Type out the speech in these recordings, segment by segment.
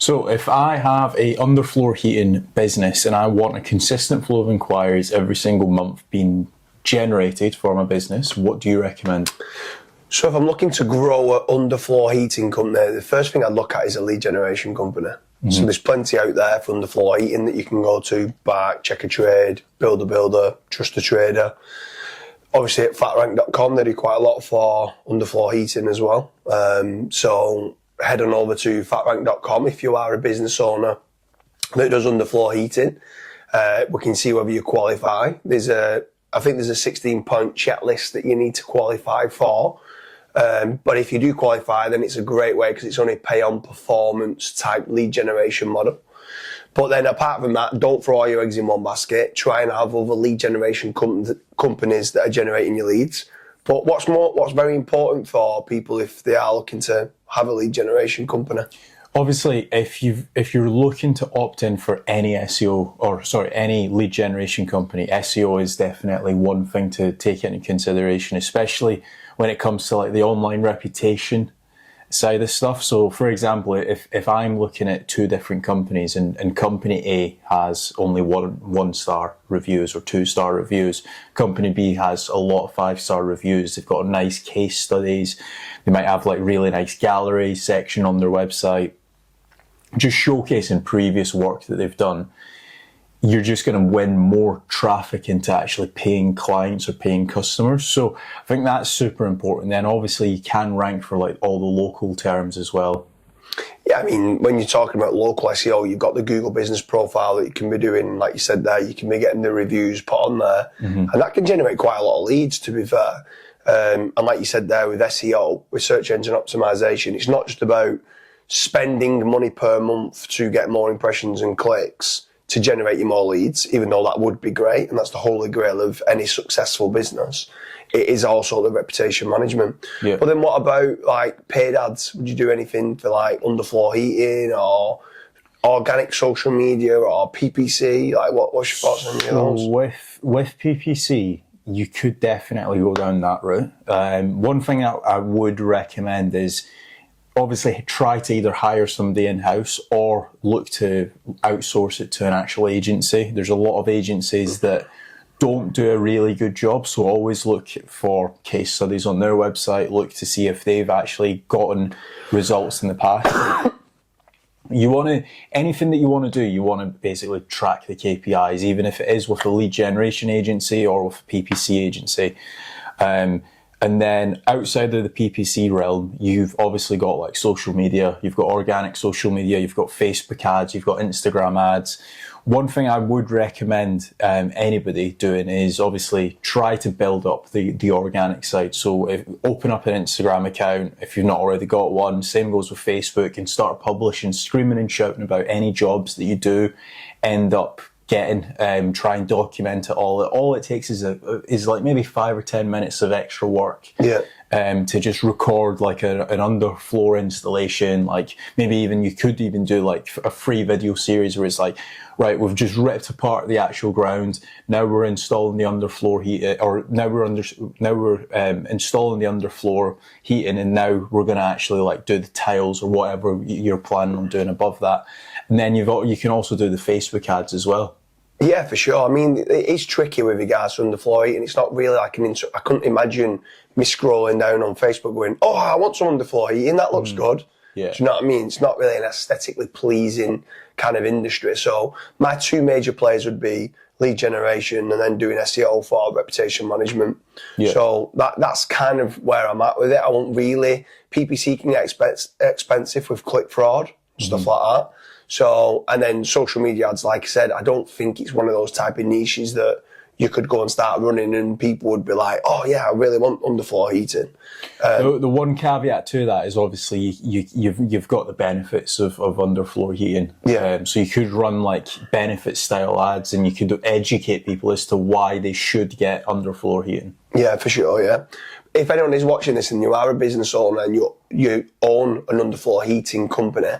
So if I have a underfloor heating business and I want a consistent flow of inquiries every single month being generated for my business, what do you recommend? So if I'm looking to grow an underfloor heating company, the first thing I'd look at is a lead generation company. Mm-hmm. So there's plenty out there for underfloor heating that you can go to, Bark, Check a Trade, Build a Builder, Trust a Trader. Obviously at fatrank.com they do quite a lot for underfloor heating as well. So head on over to fatrank.com if you are a business owner that does underfloor heating. We can see whether you qualify. I think there's a 16-point checklist that you need to qualify for. But if you do qualify, then it's a great way because it's only pay-on-performance type lead generation model. But then apart from that, don't throw all your eggs in one basket. Try and have other lead generation companies that are generating your leads. But what's very important for people if they are looking to have a lead generation company? Obviously, if you're looking to opt in for any any lead generation company, SEO is definitely one thing to take into consideration, especially when it comes to like the online reputation side of stuff. So for example, if I'm looking at two different companies and company A has only one star reviews or 2-star reviews, company B has a lot of 5-star reviews, they've got nice case studies, they might have like really nice gallery section on their website, just showcasing previous work that they've done, you're just going to win more traffic into actually paying clients or paying customers. So I think that's super important. Then obviously you can rank for like all the local terms as well. Yeah, I mean, when you're talking about local SEO, you've got the Google business profile that you can be doing, like you said there, you can be getting the reviews put on there. Mm-hmm. And that can generate quite a lot of leads, to be fair. And like you said there with SEO, with search engine optimization, it's not just about spending money per month to get more impressions and clicks to generate you more leads, even though that would be great, and that's the holy grail of any successful business. It is also the reputation management. Yeah. But then what about like paid ads? Would you do anything for like underfloor heating or organic social media or PPC? Like what's your thoughts on those? With PPC, you could definitely go down that route. One thing I would recommend is obviously try to either hire somebody in-house or look to outsource it to an actual agency. There's a lot of agencies that don't do a really good job, so always look for case studies on their website, look to see if they've actually gotten results in the past. Anything that you want to do, you want to basically track the KPIs, even if it is with a lead generation agency or with a PPC agency. And then outside of the PPC realm, you've obviously got like social media, you've got organic social media, you've got Facebook ads, you've got Instagram ads. One thing I would recommend anybody doing is obviously try to build up the organic side. So open up an Instagram account if you've not already got one. Same goes with Facebook, and start publishing, screaming and shouting about any jobs that you do end up getting. Try and document it all. All it takes is like maybe 5 or 10 minutes of extra work. Yeah. To just record like an underfloor installation. Like maybe you could even do like a free video series where it's like, right, we've just ripped apart the actual ground. Now we're installing the underfloor heat, or now we're installing the underfloor heating, and now we're going to actually like do the tiles or whatever you're planning on doing above that. And then you can also do the Facebook ads as well. Yeah, for sure. I mean, it's tricky with regards to underfloor heating. It's not really like I couldn't imagine me scrolling down on Facebook going, oh, I want some underfloor heating. That looks good. Yeah. Do you know what I mean? It's not really an aesthetically pleasing kind of industry. So my two major plays would be lead generation and then doing SEO for reputation management. Yeah. So that's kind of where I'm at with it. I won't really, PPC can get expensive with click fraud, stuff like that. So, and then social media ads, like I said, I don't think it's one of those type of niches that you could go and start running and people would be like, oh yeah, I really want underfloor heating. The one caveat to that is obviously you've got the benefits of underfloor heating. Yeah. So you could run like benefit style ads and you could educate people as to why they should get underfloor heating. Yeah, for sure, yeah. If anyone is watching this and you are a business owner and you own an underfloor heating company,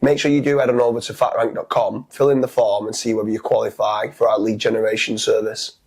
make sure you do head on over to fatrank.com, fill in the form and see whether you qualify for our lead generation service.